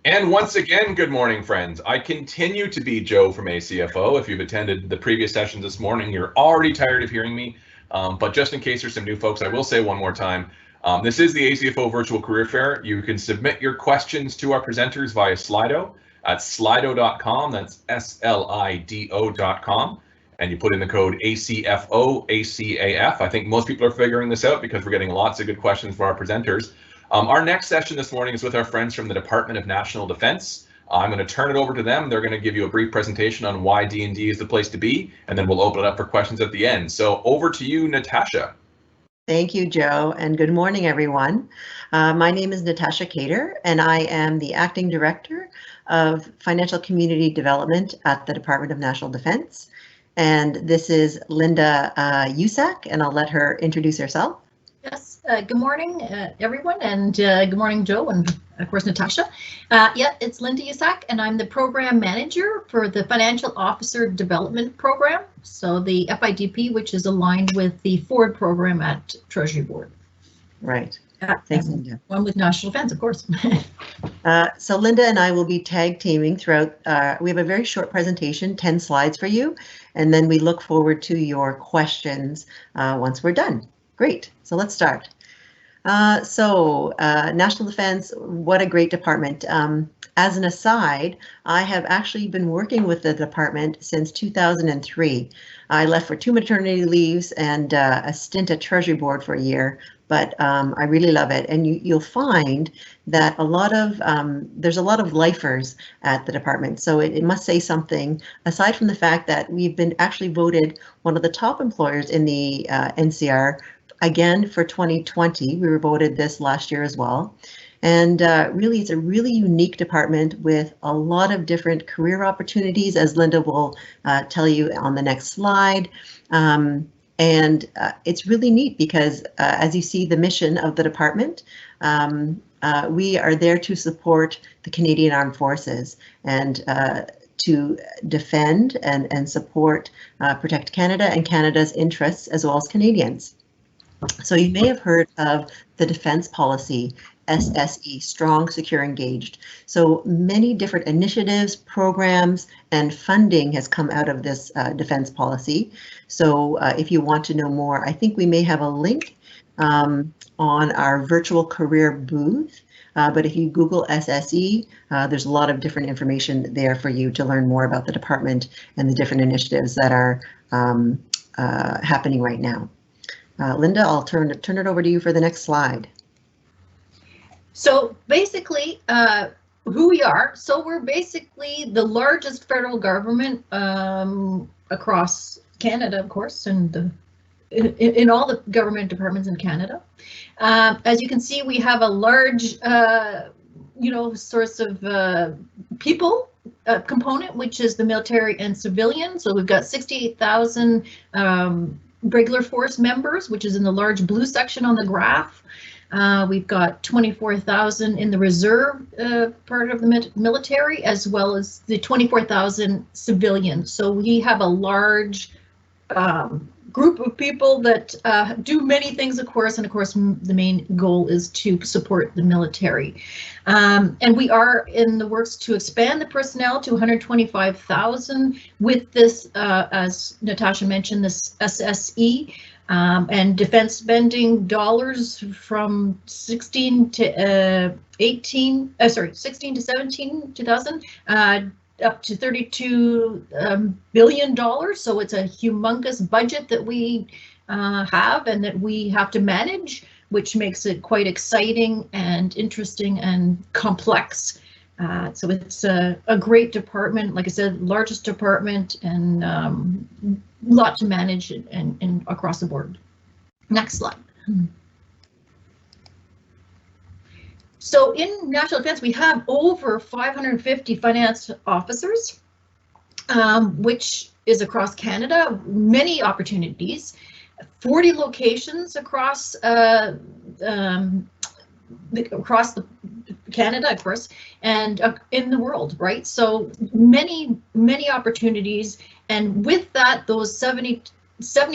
And once again, good morning, friends. I continue to be Joe from ACFO. If you've attended the previous sessions this morning, you're already tired of hearing me. But just in case there's some new folks, I will say one more time, this is the ACFO Virtual Career Fair. You can submit your questions to our presenters via Slido at slido.com. That's SLIDO.com. And you put in the code ACFO-ACAF. I think most people are figuring this out because we're getting lots of good questions for our presenters. Our next session this morning is with our friends from the Department of National Defense. I'm going to turn it over to them. They're going to give you a brief presentation on why D&D is the place to be, and then we'll open it up for questions at the end. So over to you, Natasha. Thank you, Joe, and good morning, everyone. My name is Natasha Cater, and I am the Acting Director of Financial Community Development at the Department of National Defense. And this is Linda Usack, and I'll let her introduce herself. Yes, good morning, everyone, and good morning, Joe, and of course, Natasha. Yeah, it's Linda Usack, and I'm the Program Manager for the Financial Officer Development Program, so the FIDP, which is aligned with the Forward Program at Treasury Board. Right. Thanks, Linda. One with National Defense, of course. So Linda and I will be tag teaming throughout. We have a very short presentation, 10 slides for you, and then we look forward to your questions once we're done. Great, so let's start. National Defense, what a great department. As an aside, I have actually been working with the department since 2003. I left for 2 maternity leaves and a stint at Treasury Board for a year, but I really love it. And you'll find that there's a lot of lifers at the department. So it must say something, aside from the fact that we've been actually voted one of the top employers in the NCR. Again, for 2020, we were voted this last year as well. And really, it's a really unique department with a lot of different career opportunities, as Linda will tell you on the next slide. It's really neat because as you see the mission of the department, we are there to support the Canadian Armed Forces and to defend and support, protect Canada and Canada's interests as well as Canadians. So you may have heard of the defense policy, SSE, Strong, Secure, Engaged. So many different initiatives, programs, and funding has come out of this defense policy. So if you want to know more, I think we may have a link on our virtual career booth. But if you Google SSE, there's a lot of different information there for you to learn more about the department and the different initiatives that are happening right now. Linda, I'll turn it over to you for the next slide. So basically, who we are. So we're basically the largest federal government across Canada, of course, and in all the government departments in Canada. As you can see, we have a large, source of people component, which is the military and civilian. So we've got 68,000 regular force members, which is in the large blue section on the graph. We've got 24,000 in the reserve part of the military, as well as the 24,000 civilians. So we have a large group of people that do many things, of course, and of course the main goal is to support the military. And we are in the works to expand the personnel to 125,000 with this, as Natasha mentioned, this SSE and defense spending dollars from 16 to 2000. Up to $32 billion. So it's a humongous budget that we have and that we have to manage, which makes it quite exciting and interesting and complex. So it's a great department, like I said, largest department and lot to manage and across the board. Next slide. So in National Defense, we have over 550 finance officers, which is across Canada, many opportunities, 40 locations across Canada, of course, and in the world, right? So many opportunities, and with that, those 70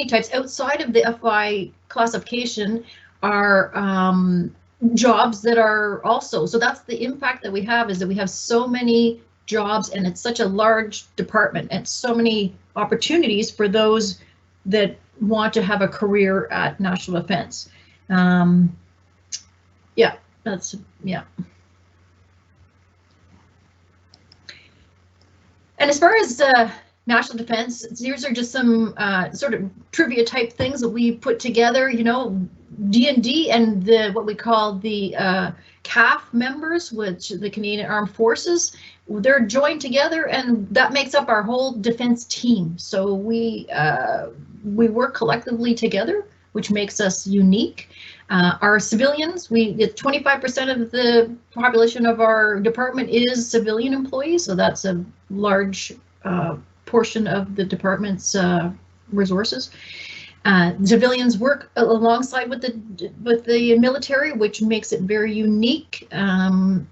types outside of the FI classification are jobs that are also, so that's the impact that we have, is that we have so many jobs, and it's such a large department, and so many opportunities for those that want to have a career at National Defense. Yeah, that's, yeah. And as far as National Defense, these are just some sort of trivia type things that we put together, you know, D&D and the what we call the CAF members, which the Canadian Armed Forces, they're joined together, and that makes up our whole defense team. So we work collectively together, which makes us unique. Our civilians, 25% of the population of our department is civilian employees, so that's a large portion of the department's resources. Civilians work alongside with the military, which makes it very unique, and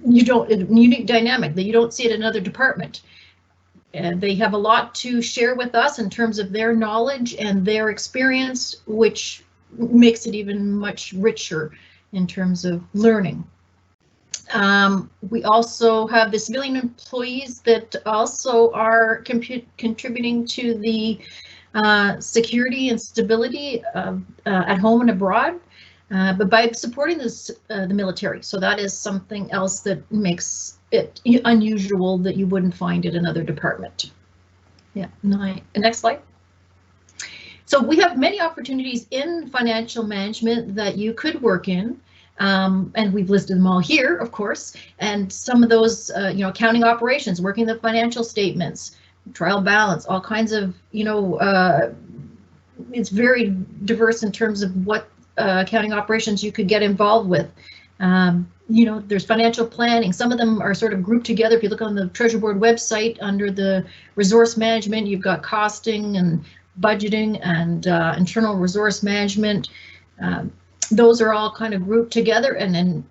unique dynamic that you don't see at another department. They have a lot to share with us in terms of their knowledge and their experience, which makes it even much richer in terms of learning. We also have the civilian employees that also are contributing to the security and stability at home and abroad, but by supporting the military. So that is something else that makes it unusual that you wouldn't find at another department. Yeah, next slide. So we have many opportunities in financial management that you could work in. And we've listed them all here, of course, and some of those, you know, accounting operations, working the financial statements, trial balance, all kinds of, you know, it's very diverse in terms of what accounting operations you could get involved with. You know, there's financial planning. Some of them are sort of grouped together. If you look on the Treasury Board website under the resource management, you've got costing and budgeting and internal resource management. Those are all kind of grouped together, and then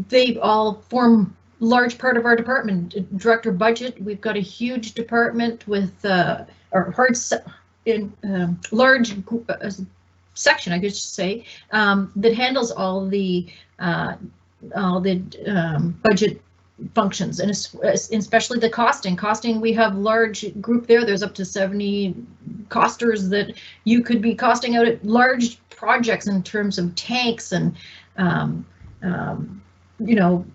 they all form large part of our department. Director budget, we've got a huge department with large section, I could say, that handles all the budget functions, and especially the costing. Costing, we have large group there. There's up to 70 costers that you could be costing out at large projects in terms of tanks and you know,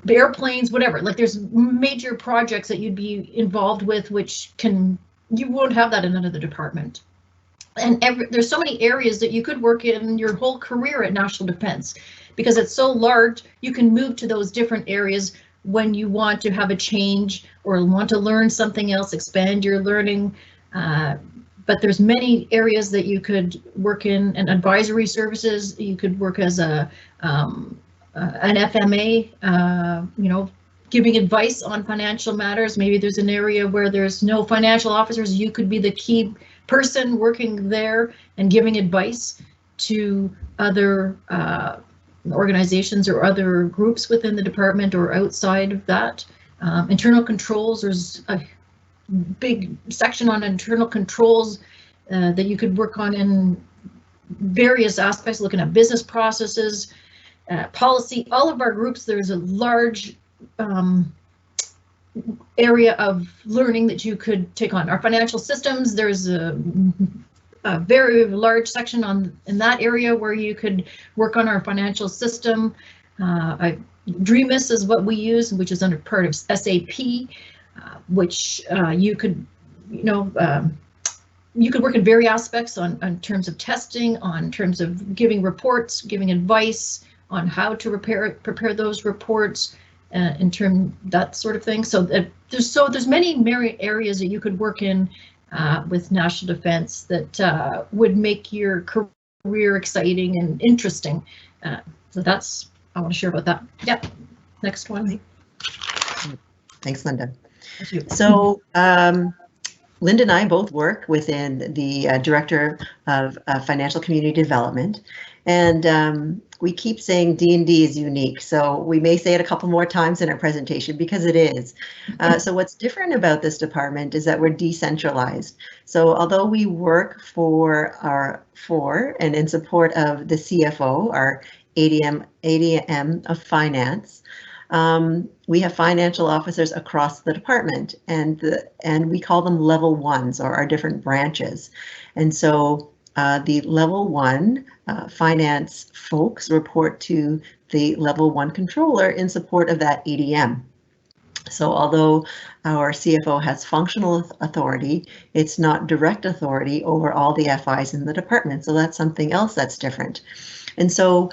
airplanes, whatever. Like, there's major projects that you'd be involved with, which you won't have that in another department. And there's so many areas that you could work in your whole career at National Defense, because it's so large. You can move to those different areas when you want to have a change or want to learn something else, expand your learning. But there's many areas that you could work in, and advisory services. You could work as an FMA, you know, giving advice on financial matters. Maybe there's an area where there's no financial officers. You could be the key person working there and giving advice to other organizations or other groups within the department or outside of that. Internal controls, there's a big section on internal controls that you could work on in various aspects, looking at business processes, policy. All of our groups, there's a large area of learning that you could take on. Our financial systems, there's a very large section in that area where you could work on our financial system. DREAMIS is what we use, which is under part of SAP. Which you could, you know, you could work in various aspects on terms of testing, on terms of giving reports, giving advice on how to prepare those reports, that sort of thing. So there's many areas that you could work in with National Defense that would make your career exciting and interesting. So that's, I want to share about that. Yep. Next one. Thanks, Linda. So Linda and I both work within the Director of Financial Community Development, and we keep saying D&D is unique, so we may say it a couple more times in our presentation because it is. So what's different about this department is that we're decentralized. So although we work for and in support of the CFO, our ADM of finance, we have financial officers across the department, and we call them level ones, or our different branches. And so the level one finance folks report to the level one controller in support of that ADM. So although our CFO has functional authority, it's not direct authority over all the FIs in the department. So that's something else that's different. And so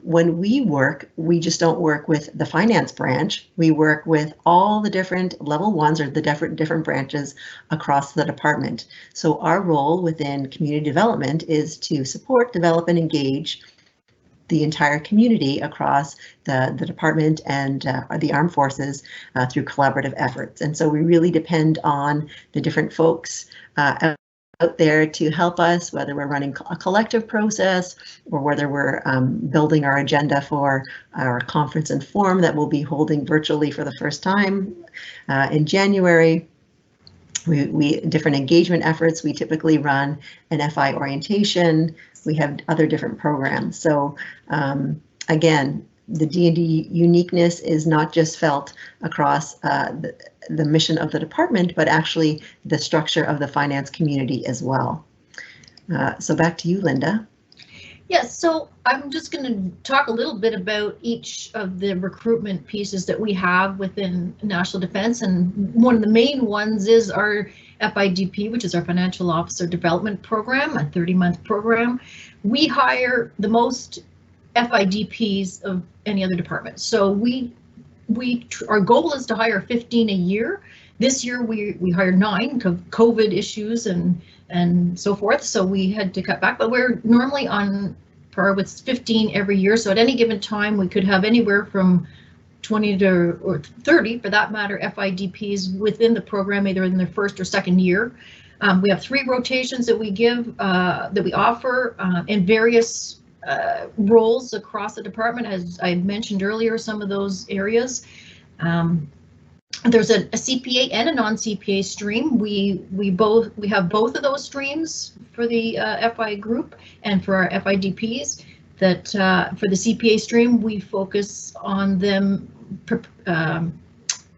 when we work, we just don't work with the finance branch. We work with all the different level ones, or the different branches across the department. So our role within community development is to support, develop, and engage the entire community across the department and the armed forces through collaborative efforts. And so we really depend on the different folks out there to help us, whether we're running a collective process or whether we're building our agenda for our conference and forum that we'll be holding virtually for the first time in January. We different engagement efforts. We typically run an FI orientation. We have other different programs. So again, the D&D uniqueness is not just felt across the mission of the department, but actually the structure of the finance community as well. So back to you, Linda. Yes, so I'm just going to talk a little bit about each of the recruitment pieces that we have within National Defense, and one of the main ones is our FIDP, which is our Financial Officer Development Program, a 30-month program. We hire the most FIDPs of any other department. So our goal is to hire 15 a year. This year we hired 9 because of COVID issues and so forth. So we had to cut back, but we're normally on par with 15 every year. So at any given time, we could have anywhere from 20 or 30, for that matter, FIDPs within the program, either in their first or second year. We have 3 rotations that we give, that we offer in various roles across the department. As I mentioned earlier, some of those areas. There's a CPA and a non-CPA stream. We have both of those streams for the FI group and for our FIDPs. That for the CPA stream, we focus on them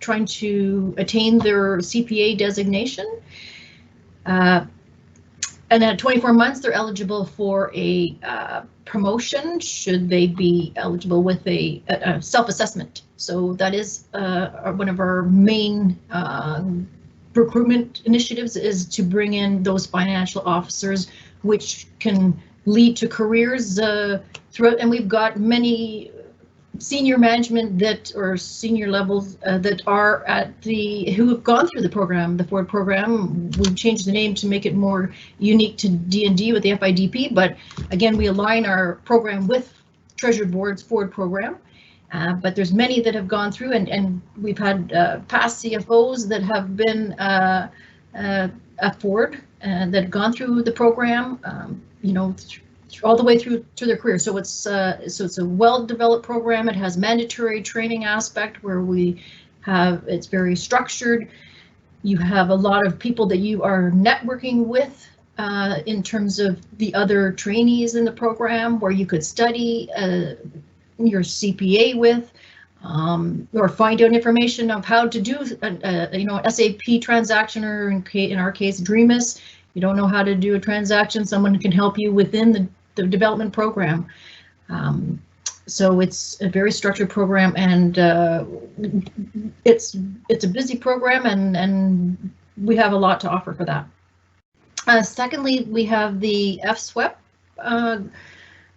trying to attain their CPA designation. And at 24 months, they're eligible for a promotion should they be eligible with a self-assessment. So that is one of our main recruitment initiatives, is to bring in those financial officers, which can lead to careers throughout. And we've got many senior management or senior levels that are who have gone through the program, the Ford program. We've changed the name to make it more unique to D&D with the FIDP, but again, we align our program with Treasury Board's Ford program. But there's many that have gone through, and we've had past CFOs that have been at Ford that have gone through the program, all the way through to their career. So it's a well-developed program. It has mandatory training aspect where it's very structured. You have a lot of people that you are networking with in terms of the other trainees in the program, where you could study your CPA with, or find out information of how to do an SAP transaction, or in our case, DREAMIS. You don't know how to do a transaction, someone can help you within the development program. So it's a very structured program, and it's a busy program, and we have a lot to offer for that. Secondly, we have the FSWEP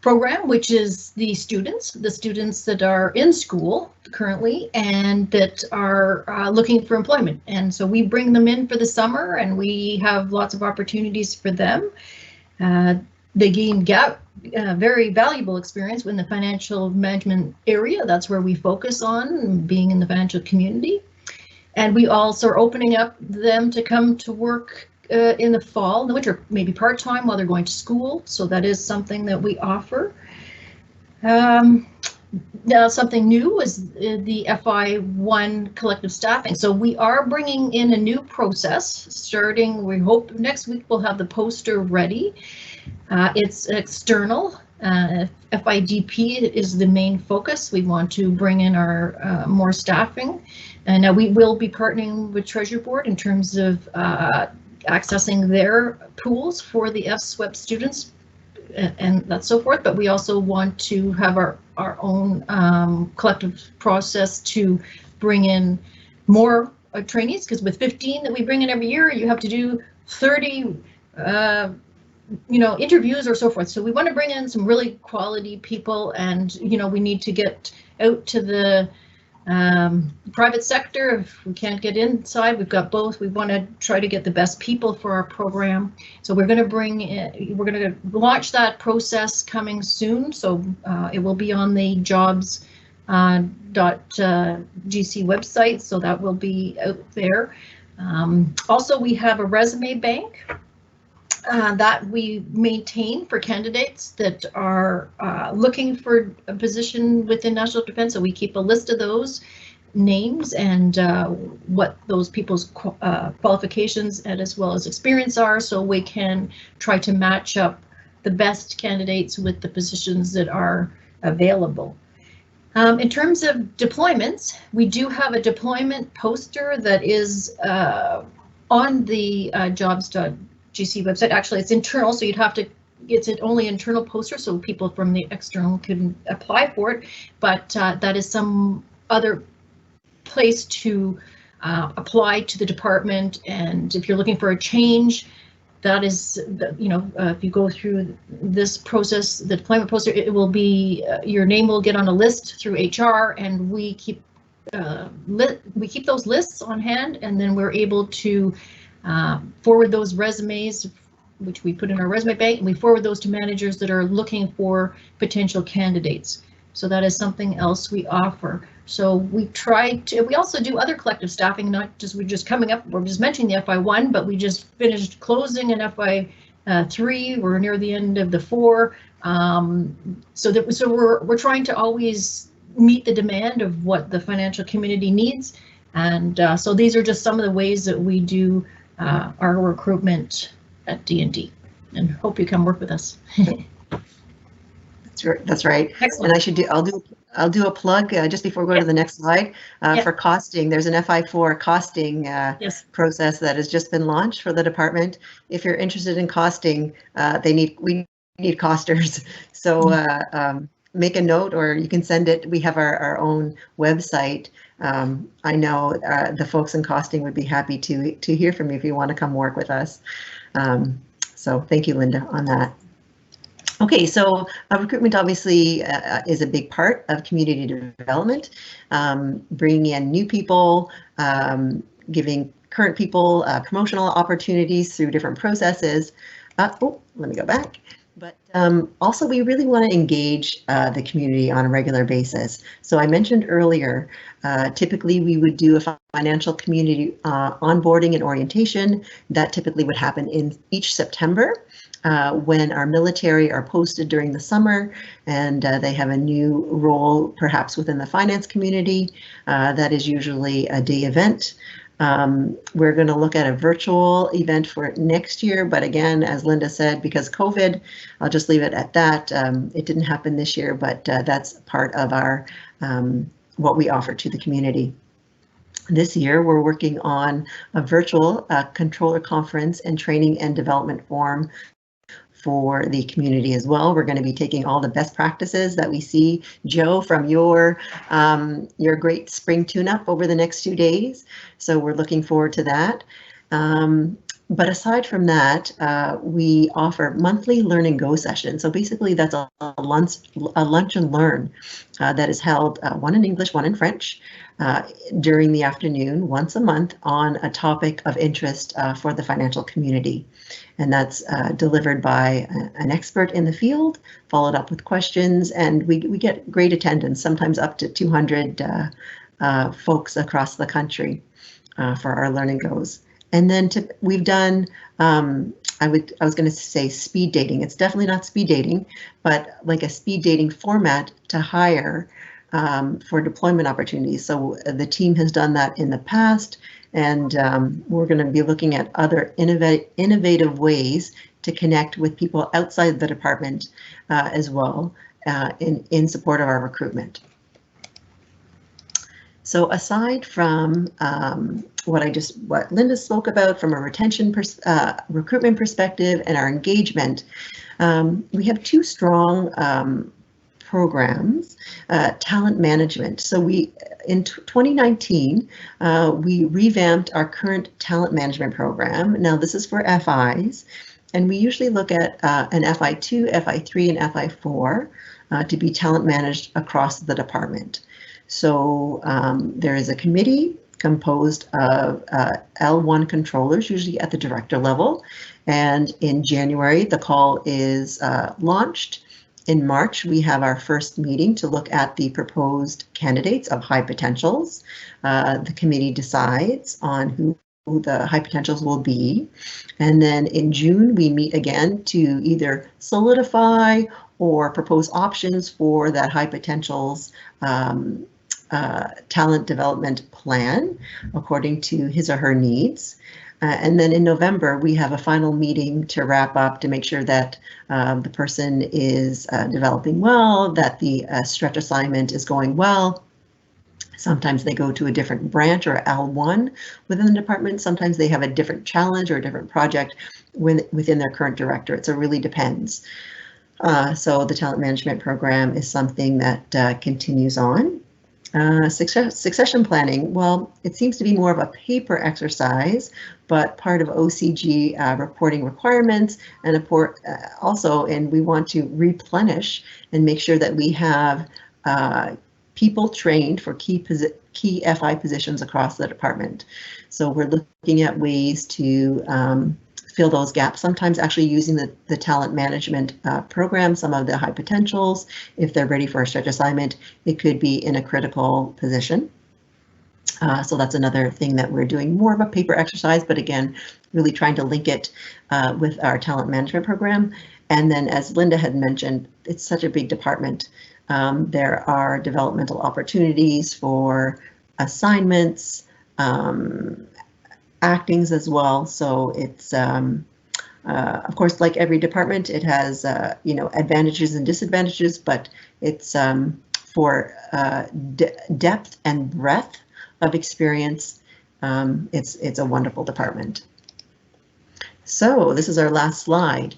program, which is the students that are in school currently and that are looking for employment. And so we bring them in for the summer, and we have lots of opportunities for them. They gain very valuable experience in the financial management area. That's where we focus on, being in the financial community. And we also are opening up them to come to work in the fall, in the winter, maybe part-time while they're going to school. So that is something that we offer. Now, something new was the FI1 collective staffing. So we are bringing in a new process starting, we hope next week we'll have the poster ready. It's external. FIDP is the main focus. We want to bring in our more staffing. And now we will be partnering with Treasury Board in terms of accessing their pools for the FSWEP students and that's so forth, but we also want to have our own collective process to bring in more trainees, because with 15 that we bring in every year, you have to do 30 interviews or so forth. So we want to bring in some really quality people, and we need to get out to the private sector. If we can't get inside, we've got both. We want to try to get the best people for our program. So we're going to launch that process coming soon. So it will be on the jobs.gc website. So that will be out there. Also, we have a resume bank that we maintain for candidates that are looking for a position within national defense. So we keep a list of those names and what those people's qualifications and as well as experience are, so we can try to match up the best candidates with the positions that are available. In terms of deployments, we do have a deployment poster that is on the jobs.gc website. Actually, it's internal, so it's an only internal poster, so people from the external can apply for it, but that is some other place to apply to the department. And if you're looking for a change, that is, if you go through this process, the deployment poster, it will be, your name will get on a list through HR, and we keep those lists on hand, and then we're able to forward those resumes, which we put in our resume bank, and we forward those to managers that are looking for potential candidates. So that is something else we offer. So we also do other collective staffing, not just, we're just mentioning the FI1, but we just finished closing an FI3. We're near the end of the 4. So we're trying to always meet the demand of what the financial community needs. And so these are just some of the ways that we do our recruitment at D&D, and hope you come work with us. That's right. Excellent. And I'll do a plug just before we go to the next slide for costing. There's an FI4 costing process that has just been launched for the department. If you're interested in costing, we need costers. So make a note, or you can send it. We have our own website. I know the folks in costing would be happy to hear from you if you want to come work with us. So thank you, Linda, on that. Okay, so recruitment obviously is a big part of community development, bringing in new people, giving current people promotional opportunities through different processes. Let me go back. But also, we really want to engage the community on a regular basis. So I mentioned earlier, typically we would do a financial community onboarding and orientation. That typically would happen in each September. When our military are posted during the summer and they have a new role perhaps within the finance community, that is usually a day event. We're going to look at a virtual event for next year, but again, as Linda said, because COVID, I'll just leave it at that. It didn't happen this year, but that's part of our what we offer to the community. This year, we're working on a virtual controller conference and training and development forum for the community as well. We're going to be taking all the best practices that we see, Joe, from your great spring tune-up over the next 2 days. So we're looking forward to that. But aside from that, we offer monthly learn and go sessions. So basically that's a lunch and learn that is held, one in English, one in French, during the afternoon, once a month, on a topic of interest for the financial community. And that's delivered by an expert in the field, followed up with questions, and we get great attendance, sometimes up to 200 folks across the country for our learn and goes. And then we've done, I was going to say speed dating. It's definitely not speed dating, but like a speed dating format to hire for deployment opportunities. So the team has done that in the past, and we're going to be looking at other innovative ways to connect with people outside the department as well in support of our recruitment. So aside from what Linda spoke about from a retention recruitment perspective and our engagement, we have two strong programs, talent management. So in 2019, we revamped our current talent management program. Now this is for FIs, and we usually look at an FI2, FI3, and FI4 to be talent managed across the department. So there is a committee composed of L1 controllers, usually at the director level. And in January, the call is launched. In March, we have our first meeting to look at the proposed candidates of high potentials. The committee decides on who the high potentials will be. And then in June, we meet again to either solidify or propose options for that high potentials talent development plan according to his or her needs. And then in November, we have a final meeting to wrap up to make sure that the person is developing well, that the stretch assignment is going well. Sometimes they go to a different branch or L1 within the department. Sometimes they have a different challenge or a different project within their current directorate. So it really depends. So the talent management program is something that continues on. Succession planning, well, it seems to be more of a paper exercise, but part of OCG reporting requirements, and also, and we want to replenish and make sure that we have people trained for key FI positions across the department. So we're looking at ways to fill those gaps, sometimes actually using the talent management program, some of the high potentials. If they're ready for a stretch assignment, it could be in a critical position. So that's another thing that we're doing, more of a paper exercise, but again, really trying to link it with our talent management program. And then, as Linda had mentioned, it's such a big department. There are developmental opportunities for assignments, actings as well. So it's, of course, like every department, it has, advantages and disadvantages, but it's for depth and breadth of experience. It's a wonderful department. So this is our last slide.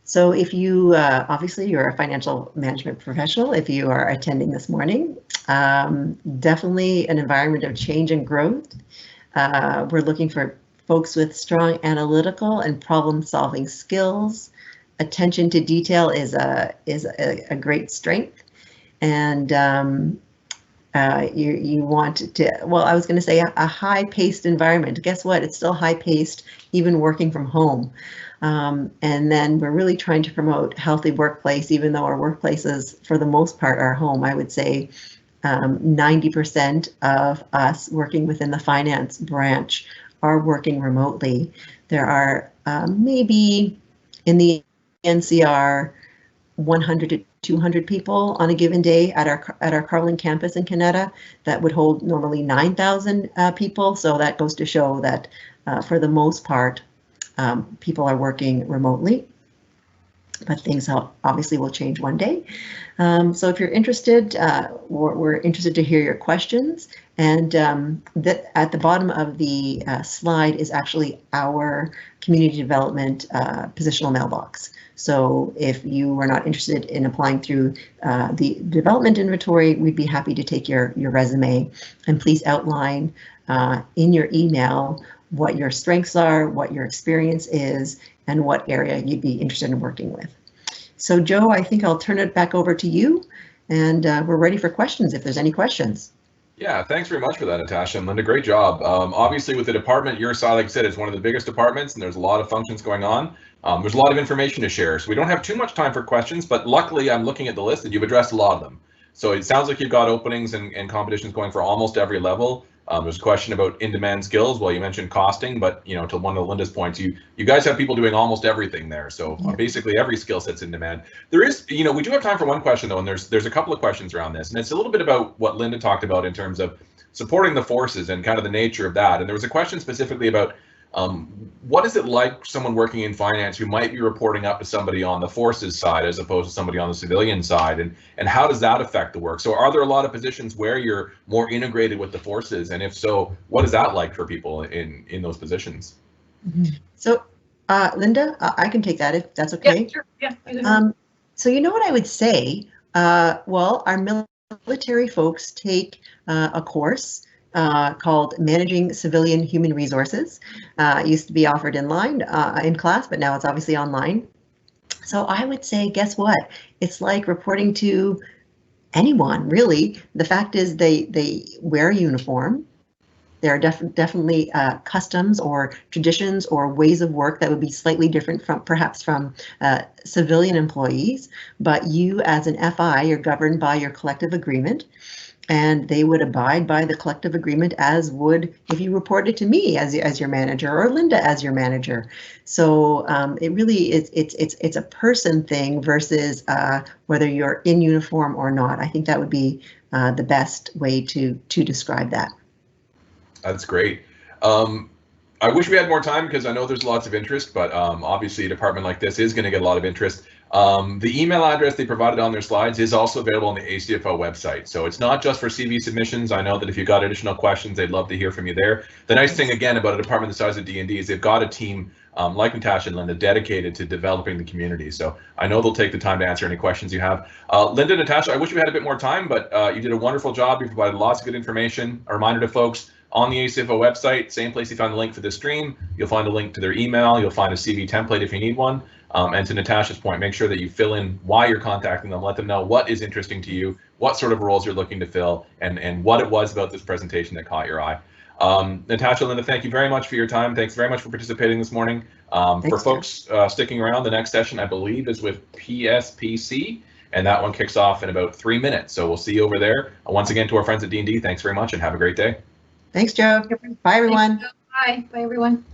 So if you, obviously you're a financial management professional, if you are attending this morning, definitely an environment of change and growth. We're looking for folks with strong analytical and problem-solving skills. Attention to detail is a great strength, and you want to. Well, I was going to say a high-paced environment. Guess what? It's still high-paced, even working from home. And then we're really trying to promote healthy workplace, even though our workplaces, for the most part, are home. I would say 90% of us working within the finance branch are working remotely. There are maybe in the NCR 100 to 200 people on a given day at our Carlin campus in Canada that would hold normally 9,000 people. So that goes to show that for the most part, people are working remotely. But things obviously will change one day. So if you're interested, we're interested to hear your questions. And that at the bottom of the slide is actually our community development positional mailbox. So if you are not interested in applying through the development inventory, we'd be happy to take your resume, and please outline in your email what your strengths are, what your experience is, and what area you'd be interested in working with. So Joe, I think I'll turn it back over to you, and we're ready for questions if there's any questions. Yeah, thanks very much for that, Natasha and Linda. Great job. Obviously, with the department your side, like I said, it's one of the biggest departments, and there's a lot of functions going on. There's a lot of information to share, so we don't have too much time for questions, but luckily I'm looking at the list and you've addressed a lot of them. So it sounds like you've got openings and competitions going for almost every level. There's a question about in-demand skills. Well, you mentioned costing, but to one of Linda's points, you guys have people doing almost everything there. So basically every skill set's in demand. There is, we do have time for one question though, and there's a couple of questions around this, and it's a little bit about what Linda talked about in terms of supporting the forces and kind of the nature of that. And there was a question specifically about what is it like someone working in finance who might be reporting up to somebody on the forces side as opposed to somebody on the civilian side, and how does that affect the work? So are there a lot of positions where you're more integrated with the forces, and if so, what is that like for people in those positions? So Linda, I can take that if that's okay. Yeah, sure. Yeah. So what I would say, well, our military folks take a course called Managing Civilian Human Resources. It used to be offered in class, but now it's obviously online. So I would say, guess what? It's like reporting to anyone, really. The fact is they wear a uniform. There are definitely customs or traditions or ways of work that would be slightly different perhaps from civilian employees, but you as an FI, you're governed by your collective agreement. And they would abide by the collective agreement as would if you reported to me as your manager or Linda as your manager. So it really is, it's a person thing versus whether you're in uniform or not. I think that would be the best way to describe that. That's great. I wish we had more time because I know there's lots of interest, but obviously a department like this is going to get a lot of interest. The email address they provided on their slides is also available on the ACFO website. So it's not just for CV submissions. I know that if you've got additional questions, they'd love to hear from you there. The nice thing, again, about a department the size of D&D is they've got a team like Natasha and Linda dedicated to developing the community. So I know they'll take the time to answer any questions you have. Linda, Natasha, I wish we had a bit more time, but you did a wonderful job. You provided lots of good information. A reminder to folks, on the ACFO website, same place you found the link for this stream, you'll find a link to their email, you'll find a CV template if you need one. And to Natasha's point, make sure that you fill in why you're contacting them, let them know what is interesting to you, what sort of roles you're looking to fill, and what it was about this presentation that caught your eye. Natasha, Linda, thank you very much for your time. Thanks very much for participating this morning. For folks sticking around, the next session, I believe, is with PSPC, and that one kicks off in about 3 minutes. So we'll see you over there. Once again, to our friends at D&D, thanks very much and have a great day. Thanks, Joe. Bye, everyone. Bye. Bye, everyone.